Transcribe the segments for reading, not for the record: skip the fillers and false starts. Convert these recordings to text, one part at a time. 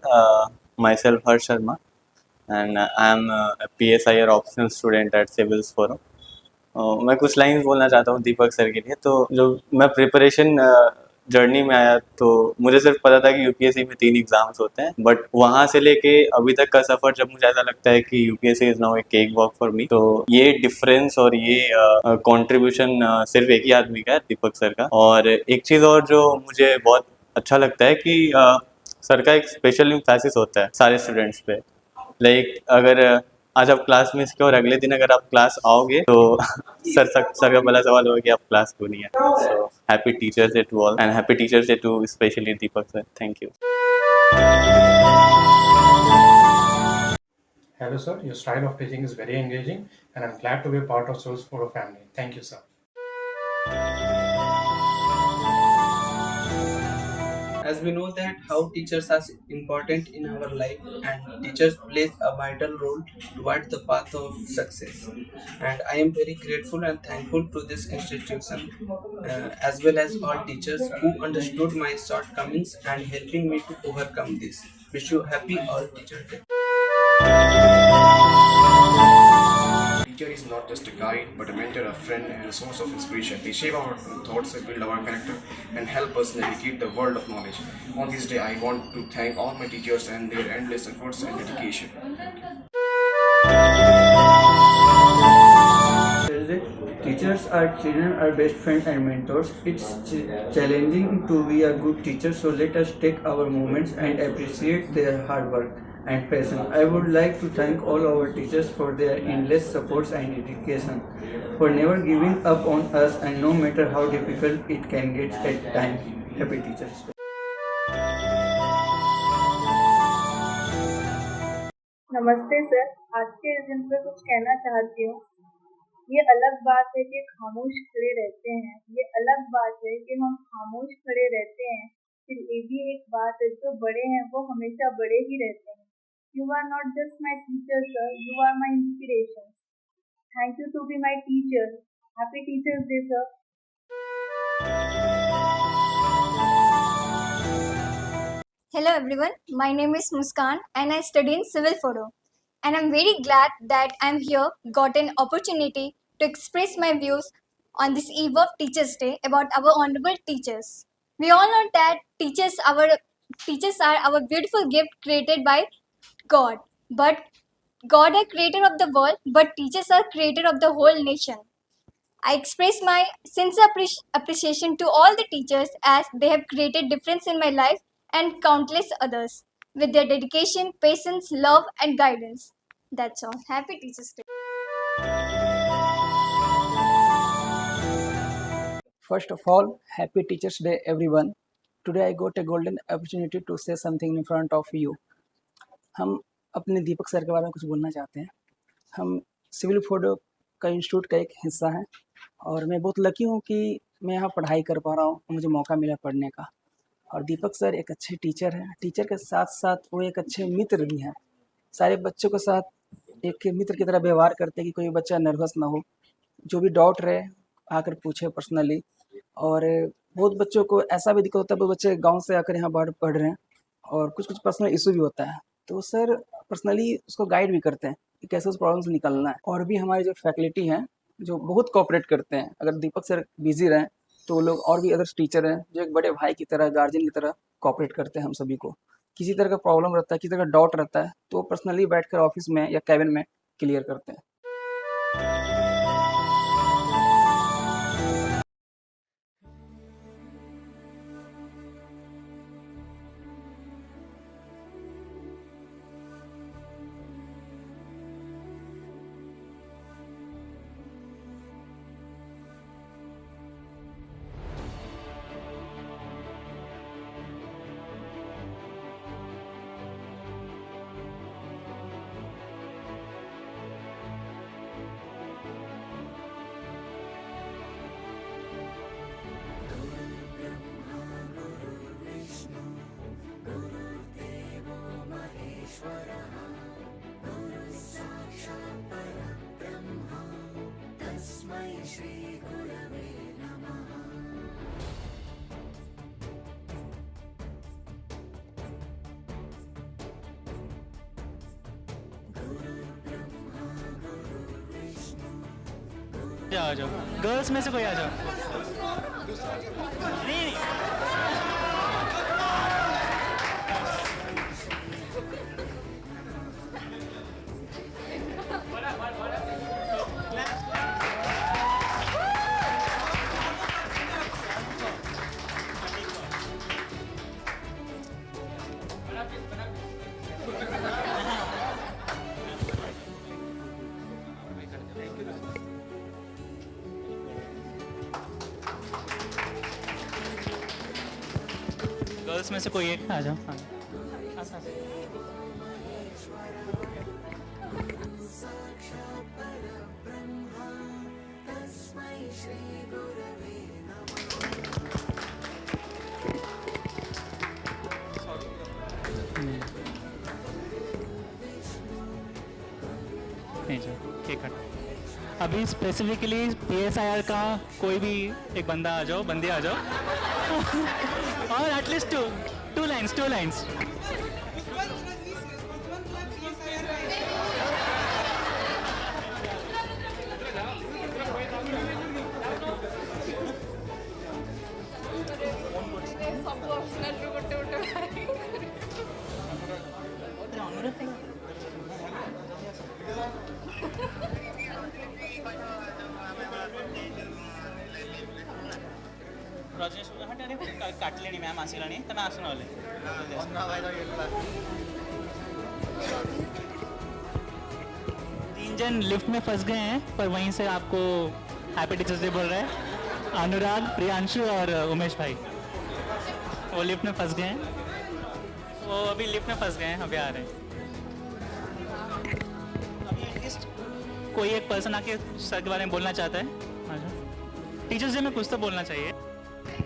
all, myself Harsh Sharma, and I am a PSI or optional student at Civils Forum. मैं कुछ lines बोलना चाहता हूँ दीपक sir के लिए। तो जो मैं प्रिपरेशन जर्नी में आया तो मुझे सिर्फ पता था कि यूपीएससी में 3 एग्जाम्स होते हैं, बट वहाँ से लेके अभी तक का सफर जब मुझे ऐसा लगता है कि UPSC is now A cake walk for me. तो ये डिफरेंस और ये कंट्रीब्यूशन सिर्फ एक ही आदमी का है, दीपक सर का। और एक चीज़ और जो मुझे बहुत अच्छा लगता है कि सर का एक स्पेशल इम्फेसिस होता है सारे स्टूडेंट्स पे। लाइक अगर आज आप क्लास मिस किया और अगले दिन अगर आप क्लास आओगे तो सर का पहला सवाल होगा कि आप क्लास क्यों नहीं आए। So happy teachers day to all, and happy teachers day to specially Deepak sir. Thank you. Hello, sir. Your style of teaching is very engaging, and I'm glad to be a part of Souls for a Family. Thank you, sir. As we know that how teachers are important in our life, and teachers plays a vital role towards the path of success, and I am very grateful and thankful to this institution, as well as all teachers who understood my shortcomings and helping me to overcome this. Wish you happy all teachers day. Teacher is not just a guide, but a mentor, a friend, and a source of inspiration. They shape our thoughts, build our character, and help us navigate the world of knowledge. On this day, I want to thank all my teachers and their endless efforts and dedication. Thursday. Teachers are children, our best friends and mentors. It's challenging to be a good teacher, so let us take our moments and appreciate their hard work and passion. I would like to thank all our teachers for their endless supports and dedication, for never giving up on us, and no matter how difficult it can get at times. Happy Teachers Day. नमस्ते sir, आज के इस दिन पे कुछ कहना चाहती हूँ। ये अलग बात है कि खामोश खड़े रहते हैं, ये अलग बात है कि हम खामोश खड़े रहते हैं, फिर ये भी एक बात है, जो बड़े हैं वो हमेशा बड़े ही रहते हैं। You are not just my teacher sir, you are my inspiration. Thank you to be my teacher. Happy teachers day sir. Hello everyone, my name is Muskan and I study in Civil Forum. And I'm very glad that I'm here, got an opportunity to express my views on this eve of Teachers' Day about our honorable teachers. We all know that teachers are our beautiful gift created by God. But God are creator of the world, but teachers are creator of the whole nation. I express my sincere appreciation to all the teachers as they have created difference in my life and countless others with their dedication, patience, love and guidance. That's all. Happy Teachers Day. First of all, happy Teachers Day, everyone. Today I got a golden opportunity to say something in front of you. हम अपने दीपक sir के बारे में कुछ बोलना चाहते हैं। हम सिविल फोर्ड का इंस्टीट्यूट का एक हिस्सा है और मैं बहुत लकी हूँ कि मैं यहाँ पढ़ाई कर पा रहा हूँ, मुझे मौका मिला पढ़ने का। और दीपक सर एक अच्छे टीचर हैं, टीचर के साथ साथ वो एक अच्छे मित्र भी हैं। सारे बच्चों के साथ एक मित्र की तरह व्यवहार करते हैं कि कोई बच्चा नर्वस ना हो, जो भी डाउट रहे आकर पूछे पर्सनली। और बहुत बच्चों को ऐसा भी दिक्कत होता है, बहुत बच्चे गांव से आकर यहाँ बाहर पढ़ रहे हैं और कुछ कुछ पर्सनल इशू भी होता है, तो सर पर्सनली उसको गाइड भी करते हैं कि कैसे उस प्रॉब्लम से निकलना है। और भी हमारे जो फैकल्टी हैं जो बहुत कोऑपरेट करते हैं। अगर दीपक सर बिजी रहें तो लोग और भी अदर्स टीचर हैं जो एक बड़े भाई की तरह, गार्जियन की तरह कोऑपरेट करते हैं हम सभी को। किसी तरह का प्रॉब्लम रहता है, किसी तरह का डाउट रहता है, तो पर्सनली बैठकर ऑफिस में या कैबिन में क्लियर करते हैं। जाओ आ जाओ, गर्ल्स में से कोई आ जाओ। नहीं गर्ल्स में से कोई एक आ जाओ। हाँ नहीं जाओ, ठीक है। अभी स्पेसिफिकली PSIR का कोई भी एक बंदा आ जाओ, बंदी आ जाओ और एटलीस्ट टू लाइन्स। रजनीश काटले मैम आसला तुम आसन तीन जन लिफ्ट में फंस गए हैं, पर वहीं से आपको हैप्पी टीचर्स डे बोल रहे हैं। अनुराग, प्रियांशु और उमेश भाई वो लिफ्ट में फंस गए हैं, वो अभी लिफ्ट में फंस गए हैं, अभी आ रहे हैं। अभी एटलीस्ट कोई एक पर्सन आके सर के बारे में बोलना चाहता है। टीचर्स डे में कुछ तो बोलना चाहिए।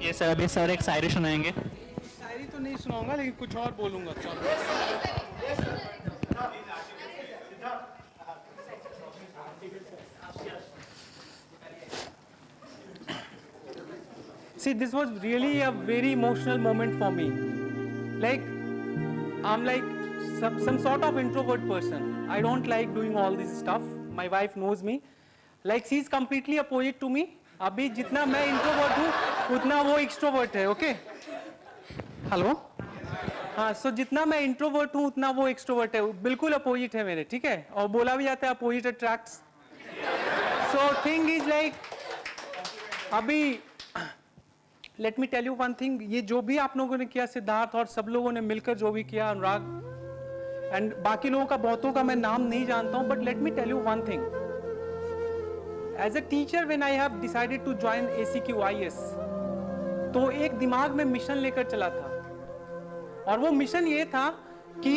ये सर अभी सर एक शायरी सुनाएंगे। शायरी तो नहीं सुनाऊंगा, लेकिन कुछ और बोलूंगा। See, this was really a very emotional moment for me. Like, I'm like some sort of introvert person. I don't like doing all this stuff. My wife knows me. Like, she's completely opposite to me. अभी जितना मैं introvert हूँ उतना वो extrovert है। Okay, hello, हाँ। सो जितना मैं इंट्रोवर्ट हूँ उतना वो एक्सट्रोवर्ट है, बिल्कुल अपोजिट है मेरे, ठीक है। और बोला भी जाता है opposite attracts. So thing is like, अभी let me tell you one thing, ये जो भी आप लोगों ने किया, सिद्धार्थ और सब लोगों ने मिलकर जो भी किया, अनुराग एंड बाकी लोगों का, बहुतों का मैं नाम नहीं जानता हूँ, but let me tell you one thing. As a teacher, when I have decided to join ACQIS, तो एक दिमाग में मिशन लेकर चला था, और वो मिशन ये था कि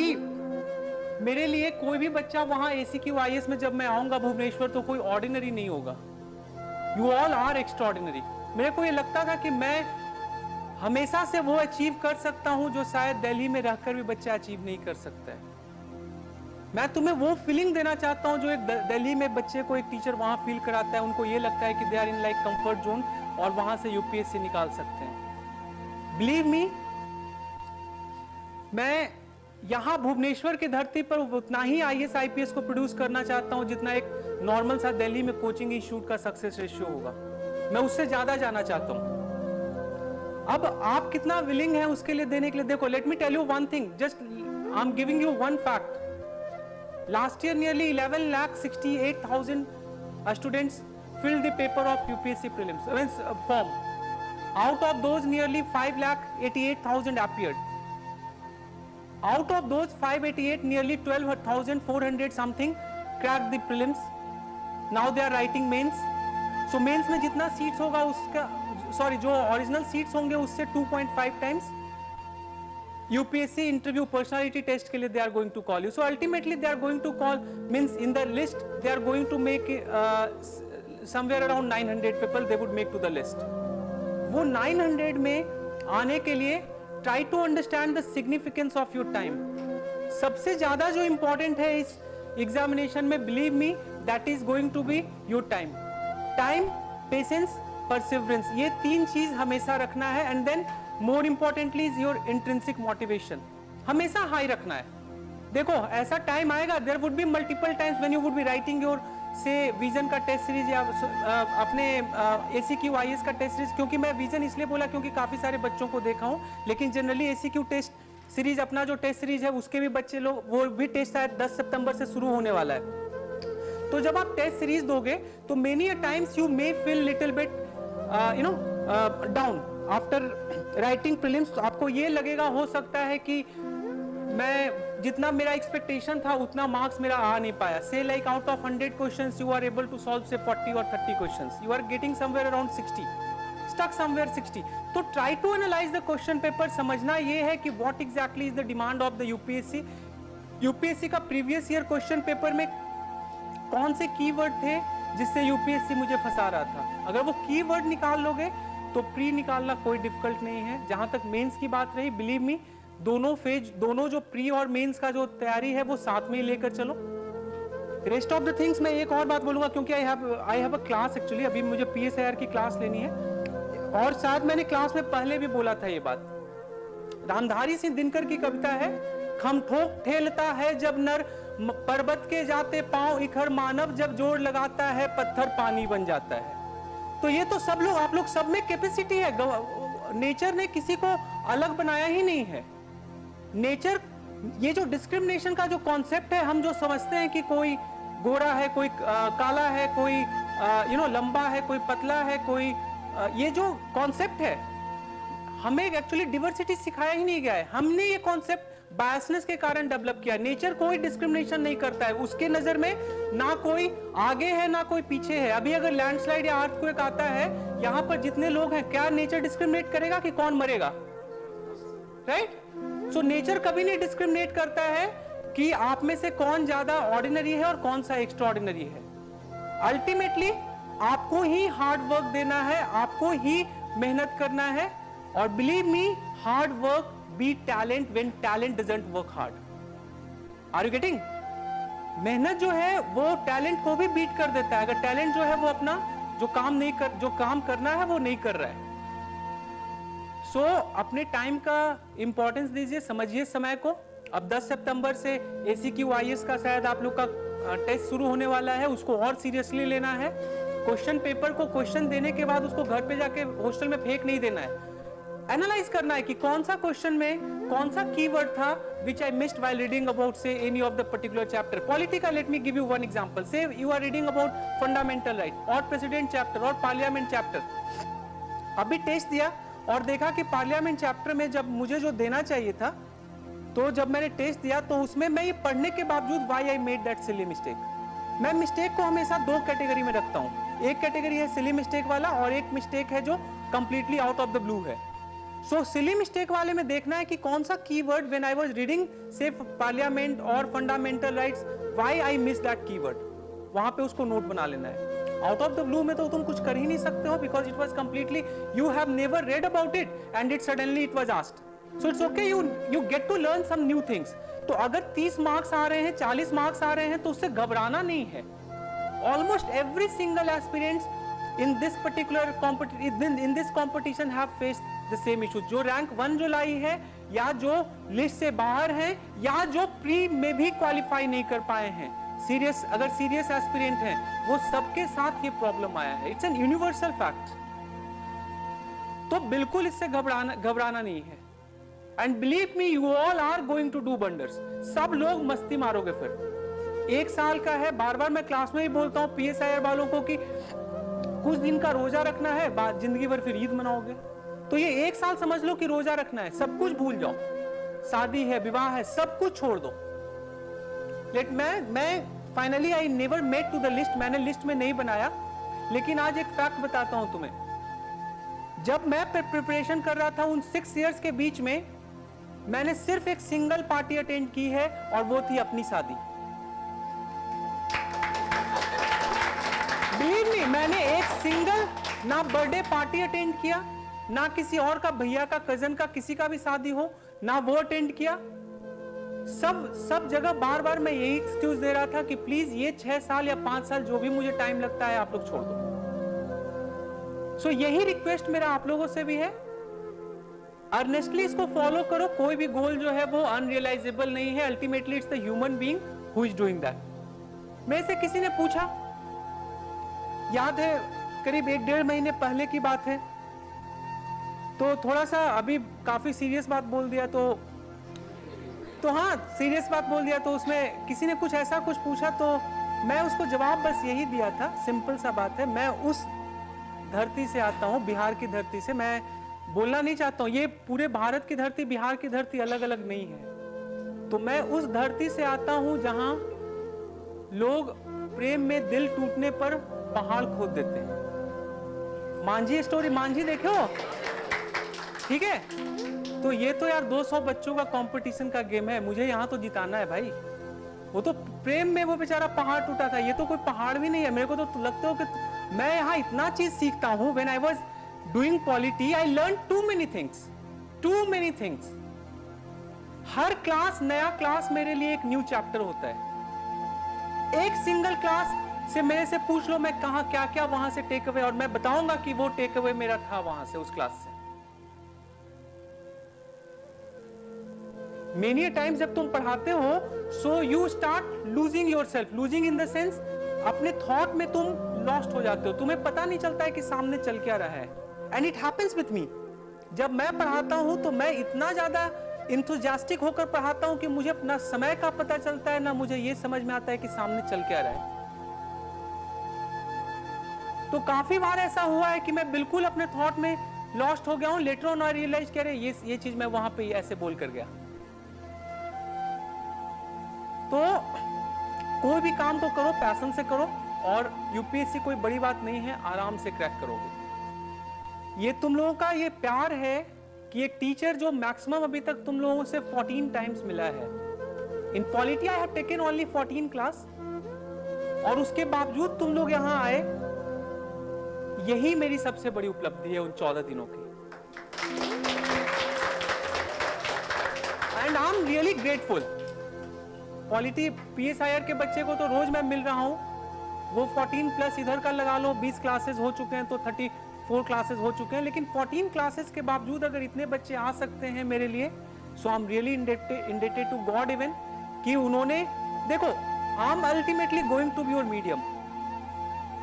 मेरे लिए कोई भी बच्चा वहाँ ACQIS में जब मैं आऊँगा भुवनेश्वर, तो कोई ऑर्डिनरी नहीं होगा। You all are extraordinary। मेरे को ये लगता था कि मैं हमेशा से वो अचीव कर सकता हूँ जो शायद दिल्ली में रहकर भी बच्चा अचीव नहीं कर सकता है। मैं तुम्हें वो फीलिंग देना चाहता हूँ जो एक दिल्ली में बच्चे को एक टीचर वहाँ फील कराता है, उनको ये लगता है कि they are in like comfort zone और वहाँ से UPSC निकाल सकते हैं। बिलीव मी, मैं यहाँ भुवनेश्वर की धरती पर उतना ही IAS IPS को प्रोड्यूस करना चाहता हूँ जितना एक नॉर्मल सा दिल्ली में कोचिंग इंस्टीट्यूट का सक्सेस रेशियो होगा। मैं उससे ज़्यादा जाना चाहता हूँ। अब आप कितना विलिंग है उसके लिए देने के लिए, देखो, let me tell you one thing, just I am giving you one fact. Last year, nearly 11,68,000 students filled the paper of UPSC prelims form. Out of those, nearly 5,88,000 appeared. Out of those 588, nearly 12,400 something cracked the prelims. Now they are writing mains. So mains में जितना seats होगा उसका, sorry, जो original seats होंगे उससे 2.5 times. UPSC interview personality test के लिए they are going to call you. So ultimately they are going to call, means in the list they are going to make somewhere around 900 people they would make to the list. वो 900 में आने के लिए try to understand the significance of your time. सबसे ज़्यादा जो important है इस examination में, believe me, that is going to be your time. Time, patience, perseverance, ये तीन चीज हमेशा रखना है, and then more importantly is your intrinsic motivation. हमेशा हाई रखना है। देखो, ऐसा टाइम आएगा, there would be multiple times when you would be writing your से विजन का टेस्ट सीरीज या अपने ACQ IAS का टेस्ट सीरीज, क्योंकि मैं विजन इसलिए बोला क्योंकि काफ़ी सारे बच्चों को देखा हूँ, लेकिन जनरली ACQ टेस्ट सीरीज अपना जो टेस्ट सीरीज है उसके भी बच्चे लोग, वो भी टेस्ट शायद 10 सितंबर से शुरू होने वाला है। तो जब आप टेस्ट सीरीज दोगे तो many a times you may feel little bit down after writing prelims. तो आपको ये लगेगा, हो सकता है कि मैं जितना मेरा एक्सपेक्टेशन था उतना मार्क्स मेरा आ नहीं पाया। Say like out of 100 questions you are able to solve say 40 or 30 questions, you are getting somewhere around 60, stuck somewhere 60। तो try to analyse the question paper. समझना ये है कि what exactly is the demand of the UPSC. UPSC का previous year question paper में कौन से keyword थे जिससे यूपीएससी मुझे फंसा रहा था। अगर वो कीवर्ड निकाल लोगे तो प्री निकालना कोई डिफिकल्ट नहीं है। जहां तक मेंस की बात रही, बिलीव मी, दोनों फेज, दोनों जो प्री और मेंस का जो तैयारी है वो साथ में ही लेकर चलो। रेस्ट ऑफ द थिंग्स मैं एक और बात बोलूंगा, क्योंकि I have a class actually, अभी मुझे PSIR की क्लास लेनी है, और शायद मैंने क्लास में पहले भी बोला था ये बात। रामधारी सिंह दिनकर की कविता है, खम ठोक ठेलता है जब नर, पर्वत के जाते पांव इखर, मानव जब जोड़ लगाता है पत्थर पानी बन जाता है। तो ये तो सब लोग, आप लोग सब में कैपेसिटी है। नेचर ने किसी को अलग बनाया ही नहीं है। नेचर, ये जो डिस्क्रिमिनेशन का जो कॉन्सेप्ट है, हम जो समझते हैं कि कोई गोरा है, कोई काला है, कोई लंबा है, कोई पतला है, कोई ये जो कॉन्सेप्ट है, हमें एक्चुअली डिवर्सिटी सिखाया ही नहीं गया है। हमने ये कॉन्सेप्ट बायसनेस के कारण डेवलप किया। नेचर कोई डिस्क्रिमिनेशन नहीं करता है, उसके नजर में ना कोई आगे है ना कोई पीछे है। अभी अगर लैंडस्लाइड या अर्थक्वेक आता है, यहाँ पर जितने लोग हैं, क्या नेचर डिस्क्रिमिनेट करेगा कि कौन मरेगा? राइट? सो नेचर कभी नहीं डिस्क्रिमिनेट करता है कि आप में से कौन ज्यादा ऑर्डिनरी है और कौन सा एक्स्ट्रा ऑर्डिनरी है। अल्टीमेटली आपको ही हार्ड वर्क देना है, आपको ही मेहनत करना है, और believe me, hard work beat talent when talent doesn't work hard. Are you getting? मेहनत जो है वो टैलेंट को भी बीट कर देता है, अगर टैलेंट जो है वो अपना जो काम करना है वो नहीं कर रहा है। सो अपने टाइम का इंपॉर्टेंस दीजिए, समझिए समय को। अब 10 सितंबर से ACQ IAS का शायद आप लोग का टेस्ट शुरू होने वाला है, उसको और सीरियसली लेना है। क्वेश्चन पेपर को क्वेश्चन देने के बाद उसको घर पे जाके हॉस्टल में फेंक नहीं देना है। एनालाइज करना है कि कौन सा क्वेश्चन में कौन सा कीवर्ड था which I missed while reading about say any of the particular chapter. Political, let me give you one example. Say you are reading about fundamental right or president chapter or parliament chapter. अभी test दिया और देखा कि parliament chapter में जब मुझे जो देना चाहिए था, तो जब मैंने टेस्ट दिया तो उसमें मैं ये पढ़ने के बावजूद why I made that silly mistake. मैं मिस्टेक को हमेशा दो कैटेगरी में रखता हूँ। एक कैटेगरी है सिली मिस्टेक वाला और एक मिस्टेक है जो completely out of the blue है। सो सिली मिस्टेक वाले में देखना है कि कौन सा keyword when I was reading से पार्लियामेंट और fundamental rights, why I miss that keyword, वहां पे उसको नोट बना लेना है। आउट ऑफ द ब्लू में तो तुम कुछ कर ही नहीं सकते हो, because it was completely, you have never read about it and it suddenly it was asked. So it's okay, you get to learn some new things. तो अगर 30 मार्क्स आ रहे हैं, 40 मार्क्स आ रहे हैं, तो उससे घबराना नहीं है। Almost every single aspirants in this particular in this competition have faced the same issue। जो रैंक 1 जो लाई है, या जो लिस्ट से बाहर है, या जो प्री में भी क्वालिफाई नहीं कर पाए हैं, सीरियस, अगर सीरियस एस्पिरेंट हैं, वो सबके साथ ये प्रॉब्लम आया है। It's an universal fact. तो बिल्कुल इससे घबराना नहीं है। And believe me, you all are going to do wonders. सब लोग मस्ती मारोगे। फिर 1 साल का है, बार बार मैं क्लास में ही बोलता हूँ PSIR वालों को कि कुछ दिन का रोजा रखना है, बाद जिंदगी भर फिर ईद मनाओगे। तो ये 1 साल समझ लो कि रोजा रखना है, सब कुछ भूल जाओ, शादी है, विवाह है, सब कुछ छोड़ दो। मैं finally I never made to the list, मैंने लिस्ट में नहीं बनाया। लेकिन आज एक फैक्ट बताता हूं तुम्हें। जब मैं प्रिपरेशन कर रहा था उन 6 इयर्स के बीच में, मैंने सिर्फ एक सिंगल पार्टी अटेंड की है, और वो थी अपनी शादी। बिलीव मी, मैंने एक सिंगल ना बर्थडे पार्टी अटेंड किया, ना किसी और का, भैया का, कजन का, किसी का भी शादी हो, ना वो अटेंड किया। सब जगह बार बार मैं यही एक्सक्यूज दे रहा था कि प्लीज ये 6 साल या 5 साल जो भी मुझे टाइम लगता है आप लोग छोड़ दो। सो यही रिक्वेस्ट मेरा आप लोगों से भी है, अर्नेस्टली इसको फॉलो करो। कोई भी गोल जो है वो अनरियलाइजेबल नहीं है। Ultimately it's the human being who is doing that. मेरे से किसी ने पूछा याद है करीब 1-1.5 महीने पहले की बात है, तो थोड़ा सा अभी काफी सीरियस बात बोल दिया, तो हाँ सीरियस बात बोल दिया, तो उसमें किसी ने कुछ ऐसा कुछ पूछा तो मैं उसको जवाब बस यही दिया था, सिंपल सा बात है, मैं उस धरती से आता हूँ, बिहार की धरती से। मैं बोलना नहीं चाहता हूँ, ये पूरे भारत की धरती, बिहार की धरती अलग अलग नहीं है। तो मैं उस धरती से आता हूँ जहाँ लोग प्रेम में दिल टूटने पर पहाड़ खोद देते हैं। मांझी स्टोरी, मांझी देखे हो? ठीक है, तो ये तो यार 200 बच्चों का कंपटीशन का गेम है, मुझे यहाँ तो जिताना है भाई। वो तो प्रेम में वो बेचारा पहाड़ टूटा था, ये तो कोई पहाड़ भी नहीं है। मेरे को तो लगता हो कि मैं यहाँ इतना चीज सीखता हूँ। When I was doing polity I learn too many things. हर क्लास, नया क्लास मेरे लिए एक न्यू चैप्टर होता है। एक सिंगल क्लास से मेरे से पूछ लो मैं कहाँ क्या क्या वहां से टेक अवे, और मैं बताऊंगा कि वो टेक अवे मेरा था वहां से, उस क्लास से। मेनी टाइम्स जब तुम पढ़ाते हो, so you start losing yourself, losing in the sense अपने थॉट में तुम लॉस्ट हो जाते हो, तुम्हें पता नहीं चलता है कि सामने चल क्या रहा है। And it happens with me. जब मैं पढ़ाता हूं तो मैं इतना ज्यादा इंथुजियास्टिक होकर पढ़ाता हूं कि मुझे अपना समय का पता चलता है ना, मुझे ये समझ में आता है कि सामने चल क्या रहा है। तो काफी बार ऐसा हुआ है कि मैं बिल्कुल अपने थॉट में लॉस्ट हो गया हूं, लेटर ऑन आई रियलाइज कर रहे ये चीज मैं वहां पे ऐसे बोल कर गया। तो कोई भी काम को करो, पैशन से करो, और यूपीएससी कोई बड़ी बात नहीं है, आराम से क्रैक करोगे। ये तुम लोगों का ये प्यार है कि एक टीचर जो मैक्सिमम अभी तक तुम लोगों से 14 टाइम्स मिला है। इन polity I have taken only 14 class, और उसके बावजूद तुम लोग यहां आए, यही मेरी सबसे बड़ी उपलब्धि है उन 14 दिनों की। And I am really grateful. Polity PSIR के बच्चे को तो रोज मैं मिल रहा हूं, वो 14 प्लस इधर का लगा लो, 20 क्लासेस हो चुके हैं, तो 34 क्लासेस हो चुके हैं, लेकिन 14 क्लासेस के बावजूद अगर इतने बच्चे आ सकते हैं मेरे लिए, so I am really indebted to God even, कि उन्होंने, देखो I am ultimately going to be your medium.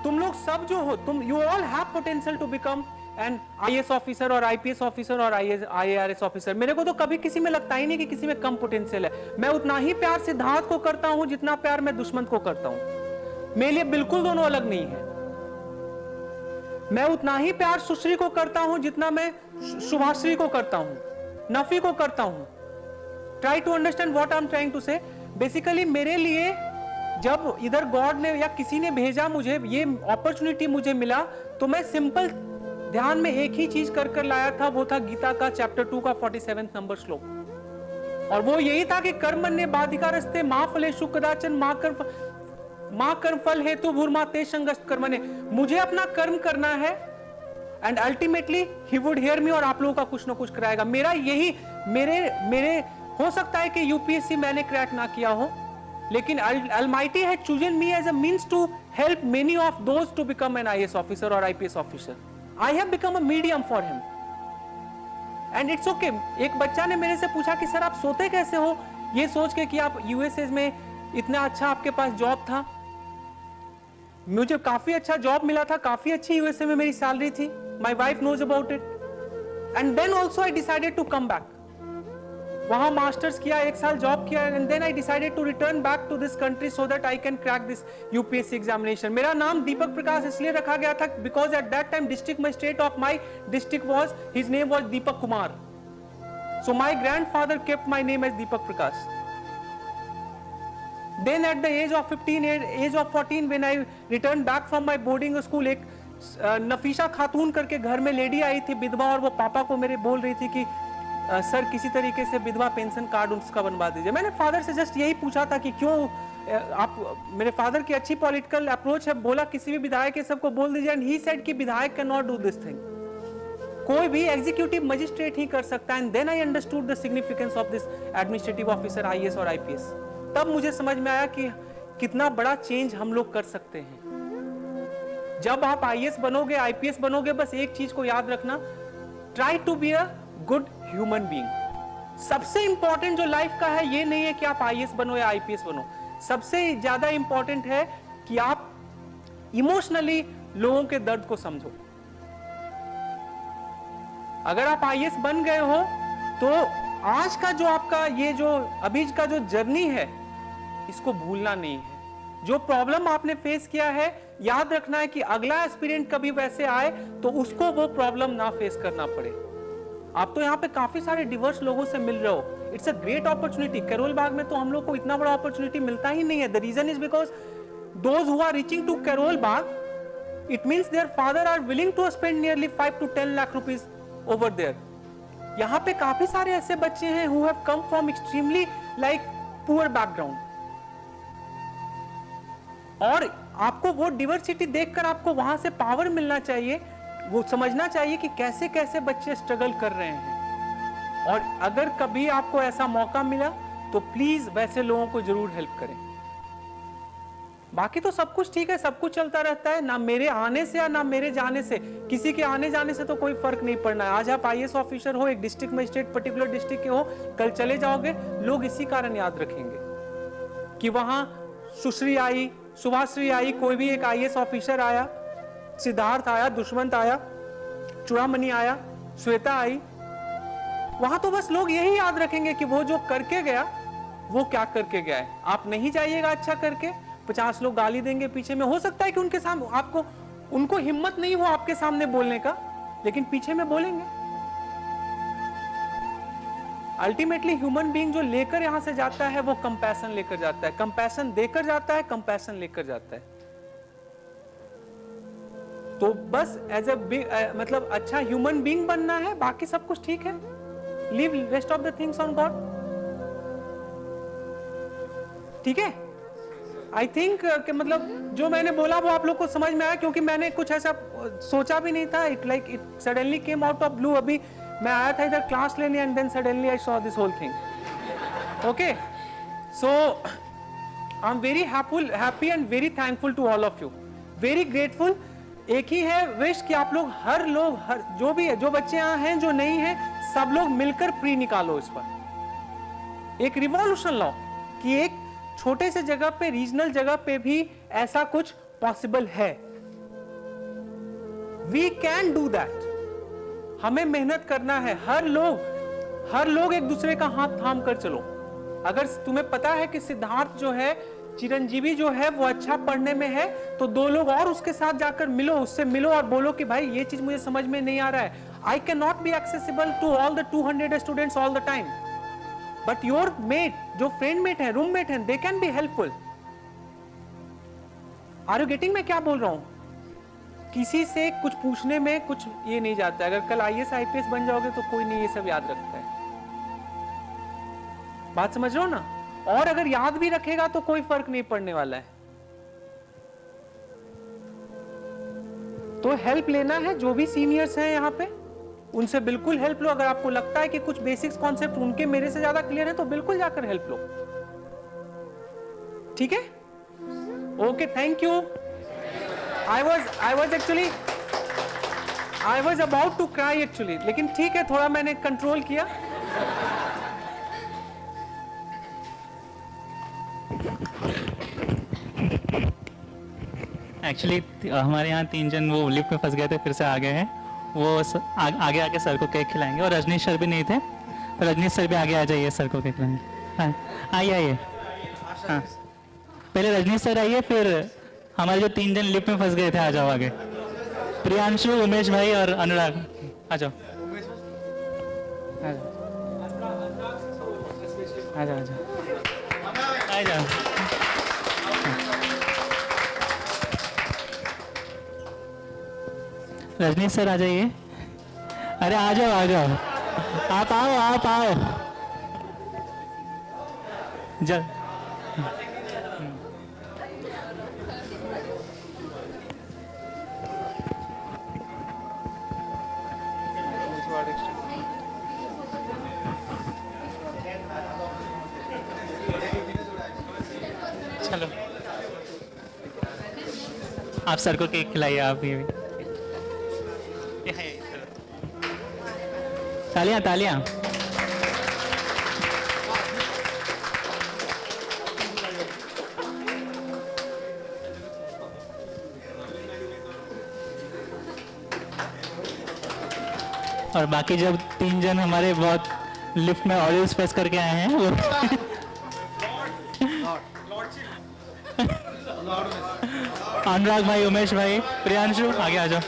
तुम लोग सब जो हो, तुम you all have potential to become an IAS officer और आईपीएस ऑफिसर और आईएआरएस ऑफिसर। मेरे को तो कभी किसी में लगता ही नहीं कि किसी में कम पोटेंशियल है। मैं उतना ही प्यार सिद्धार्थ को करता हूं जितना प्यार मैं दुश्मन को करता हूं। मेरे लिए बिल्कुल दोनों अलग नहीं है। मैं उतना ही प्यार सुश्री को करता हूं जितना मैं शुभाश्री को करता हूं, नफी को करता हूं। Try to understand what I am trying to say. Basically मेरे लिए जब इधर गॉड ने या किसी ने भेजा, मुझे ये अपॉर्चुनिटी मुझे मिला, तो मैं सिंपल ध्यान में एक ही चीज कर लाया था, वो था गीता का चैप्टर 2 का 47 नंबर श्लोक, और वो यही था कि कर्मण्ये बाधिकारस्ते मा फलेषु कदाचन मा कर्म फल हेतु भूर्मा ते संगस्त कर्मण्ये। मुझे अपना कर्म करना है, and ultimately he would hear me, और आप लोगों का कुछ ना कुछ कराएगा। मेरा यही मेरे हो सकता है कि यूपीएससी मैंने क्रैक ना किया हो, लेकिन Almighty had chosen me as a means to help many of those to become an IAS officer or IPS officer. I have become a medium for him. And it's okay. एक बच्चा ने मेरे से पूछा कि सर आप सोते कैसे हो, ये सोच के कि आप यूएसए में इतना अच्छा आपके पास जॉब था। मुझे काफी अच्छा जॉब मिला था, काफी अच्छी यूएसए में मेरी सैलरी थी। My wife knows about it. And then also I decided to come back. वहां मास्टर्स किया, 1 साल जॉब किया, and then I decided to return back to this country so that I can crack this UPSC examination. मेरा नाम दीपक प्रकाश इसलिए रखा गया था because at that time district magistrate of my district was, his name was Deepak Kumar, so my grandfather kept my name as Deepak Prakash. Then at the age of 14 when I return back from my boarding school, एक नफीसा खातून करके घर में lady आई थी विधवा, और वो पापा को मेरे बोल रही थी कि सर किसी तरीके से विधवा पेंशन कार्ड उसका बनवा दीजिए। मैंने फादर से जस्ट यही पूछा था कि क्यों आप, मेरे फादर की अच्छी पॉलिटिकल अप्रोच है, बोला किसी भी विधायक के सबको बोल दीजिए, एंड ही सेड कि विधायक can not do this thing, कोई भी एग्जीक्यूटिव मजिस्ट्रेट ही कर सकता है। And then I understood the significance of this administrative officer IAS और आईपीएस। तब मुझे समझ में आया कि कितना बड़ा चेंज हम लोग कर सकते हैं। जब आप आईएएस बनोगे, आईपीएस बनोगे, बस एक चीज को याद रखना, try to be a good human being. सबसे इंपॉर्टेंट जो लाइफ का है, ये नहीं है कि आप आईएएस बनो या आईपीएस बनो, सबसे ज्यादा इंपॉर्टेंट है कि आप इमोशनली लोगों के दर्द को समझो। अगर आप आईएएस बन गए हो तो आज का जो आपका ये जो अभी का जो जर्नी है इसको भूलना नहीं है। जो प्रॉब्लम आपने फेस किया है याद रखना है कि अगला एस्पिरेंट कभी वैसे आए तो उसको वो प्रॉब्लम ना फेस करना पड़े। आप तो यहाँ पे काफी सारे डिवर्स लोगों से मिल रहे हो। It's a great opportunity. Karol Bagh में तो हम लोग को इतना बड़ा अपॉर्चुनिटी मिलता ही नहीं है। The reason is because those who are reaching to Karol Bagh, it means their father are willing to spend nearly 5 to 10 lakh rupees over there. यहाँ पे काफी सारे ऐसे बच्चे हैं who have come from extremely like poor background. और आपको वो diversity देखकर आपको वहां से पावर मिलना चाहिए, वो समझना चाहिए कि कैसे कैसे बच्चे स्ट्रगल कर रहे हैं। और अगर कभी आपको ऐसा मौका मिला तो प्लीज वैसे लोगों को जरूर हेल्प करें। बाकी तो सब कुछ ठीक है, सब कुछ चलता रहता है। ना मेरे आने से या ना मेरे जाने से, किसी के आने जाने से तो कोई फर्क नहीं पड़ना है। आज आप आईएएस ऑफिसर हो, एक डिस्ट्रिक्ट मजिस्ट्रेट पर्टिकुलर डिस्ट्रिक्ट के हो, कल चले जाओगे, लोग इसी कारण याद रखेंगे कि वहां सुश्री आई, सुभाश्री आई, कोई भी एक आईएएस ऑफिसर आया, सिद्धार्थ आया, दुष्मंत आया, चूड़ामणि आया, श्वेता आई। वहां तो बस लोग यही याद रखेंगे कि वो जो करके गया वो क्या करके गया है। आप नहीं जाइएगा अच्छा करके, 50 लोग गाली देंगे पीछे में। हो सकता है कि उनके सामने आपको, उनको हिम्मत नहीं हो आपके सामने बोलने का, लेकिन पीछे में बोलेंगे। अल्टीमेटली ह्यूमन बीइंग जो लेकर यहां से जाता है वो कंपैशन लेकर जाता है, कंपैशन देकर जाता है, कंपैशन लेकर जाता है। तो बस एज ए मतलब अच्छा ह्यूमन बीइंग बनना है, बाकी सब कुछ ठीक है। Leave rest of the things on God. ठीक है, आई थिंक कि मतलब जो मैंने बोला वो आप लोग को समझ में आया, क्योंकि मैंने कुछ ऐसा सोचा भी नहीं था। It suddenly came out of blue. अभी मैं आया था इधर क्लास लेने and then suddenly I saw this whole thing. Okay, so I am very happy and very thankful to all of you, very grateful. एक ही है विश कि आप लोग हर जो भी है, जो बच्चे यहाँ हैं जो नहीं है, सब लोग मिलकर प्री निकालो इस पर एक रिवॉल्यूशन लाओ कि एक छोटे से जगह पे, रीजनल जगह पे भी ऐसा कुछ पॉसिबल है। We can do that. हमें मेहनत करना है। हर लोग एक दूसरे का हाथ थाम कर चलो। अगर तुम्हें पता है कि सिद्धार्थ जो है, चिरंजीवी जो है, वो अच्छा पढ़ने में है, तो 2 लोग और उसके साथ जाकर मिलो, उससे मिलो और बोलो कि भाई ये चीज मुझे समझ में नहीं आ रहा है। I can not be accessible to all the 200 students all the time, but your mate, जो फ्रेंड मेट है, रूममेट है, they can be helpful. Are you getting मैं क्या बोल रहा हूं? किसी से कुछ पूछने में कुछ ये नहीं जाता है। अगर कल आईएएस आईपीएस बन जाओगे तो कोई नहीं ये सब याद रखता है। बात समझ रहे हो ना? और अगर याद भी रखेगा तो कोई फर्क नहीं पड़ने वाला है। तो हेल्प लेना है। जो भी सीनियर्स हैं यहाँ पे, उनसे बिल्कुल हेल्प लो। अगर आपको लगता है कि कुछ बेसिक्स कॉन्सेप्ट उनके मेरे से ज्यादा क्लियर है तो बिल्कुल जाकर हेल्प लो। ठीक है? Okay, thank you. I was about to cry actually, लेकिन ठीक है, थोड़ा मैंने कंट्रोल किया। एक्चुअली हमारे यहाँ 3 जन वो लिफ्ट में फंस गए थे, फिर से आ गए हैं। वो आगे आके सर को केक खिलाएंगे। और रजनीश सर भी नहीं थे, तो रजनीश सर भी आगे आ जाइए, सर को केक खिलाएंगे। हाँ, आइए। हाँ, पहले रजनीश सर आइए, फिर हमारे जो 3 जन लिफ्ट में फंस गए थे, आ जाओ आगे। प्रियांशु, उमेश भाई और अनुराग, आ जाओ। आ जाओ। रजनीश सर आ जाइए। अरे आ जाओ। आप आओ। जल चलो, आप सर को केक खिलाइए। आप ये तालियां। और बाकी जब 3 जन हमारे बहुत लिफ्ट में ऑडियंस फेस करके आए हैं वो अनुराग भाई, उमेश भाई, प्रियांशु, आगे आ जाओ।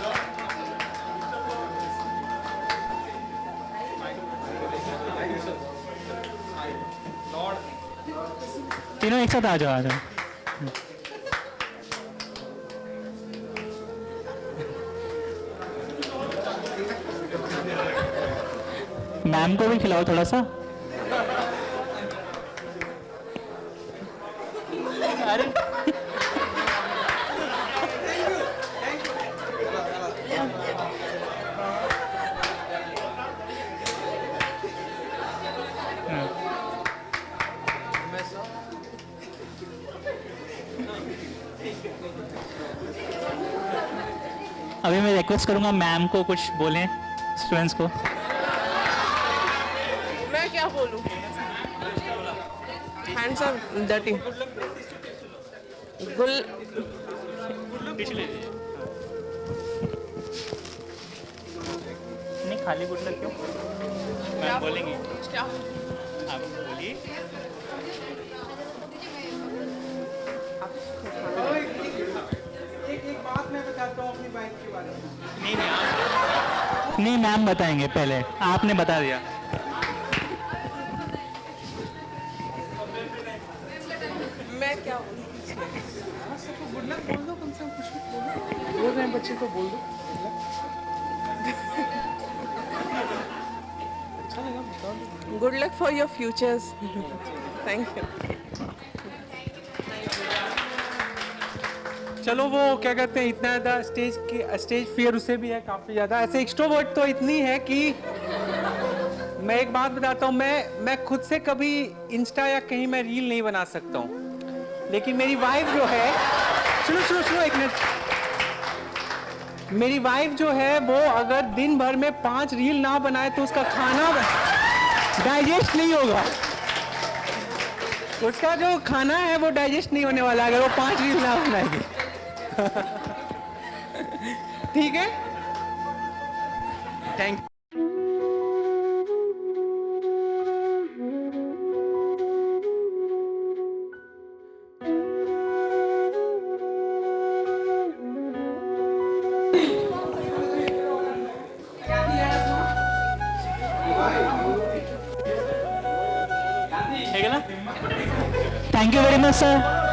तीनों एक साथ आ जाओ, आ जाओ। मैम को भी खिलाओ थोड़ा सा। अरे अभी मैं रिक्वेस्ट करूंगा मैम को कुछ बोलें स्टूडेंट्स को। मैं क्या बोलूं? Hands are dirty. गुल नहीं, खाली गुड लक क्यों? मैम बोलेंगी। क्या? आप बोलिए। एक बात मैं बताता हूँ अपनी बाइक के बारे में। नहीं मैम बताएंगे, पहले आपने बता दिया। मैं क्या बोलूं? गुड लक बोल दो, कम से कम कुछ भी बोल रहे हैं बच्चे तो बोल दो। अच्छा लगा, बता दो। Good luck for your futures. Thank you. चलो वो क्या कहते हैं, इतना ज़्यादा स्टेज फियर उसे भी है काफ़ी ज़्यादा। ऐसे एक्सट्रोवर्ट तो इतनी है कि मैं एक बात बताता हूँ, मैं खुद से कभी इंस्टा या कहीं मैं रील नहीं बना सकता हूँ, लेकिन मेरी वाइफ जो है, सुनो एक मिनट, मेरी वाइफ जो है वो अगर दिन भर में 5 रील ना बनाए तो उसका खाना डाइजेस्ट नहीं होगा। उसका जो खाना है वो डाइजेस्ट नहीं होने वाला अगर वो 5 रील ना बनाएगी। ठीक है, थैंक यू। ठीक है ना? Thank you very much sir.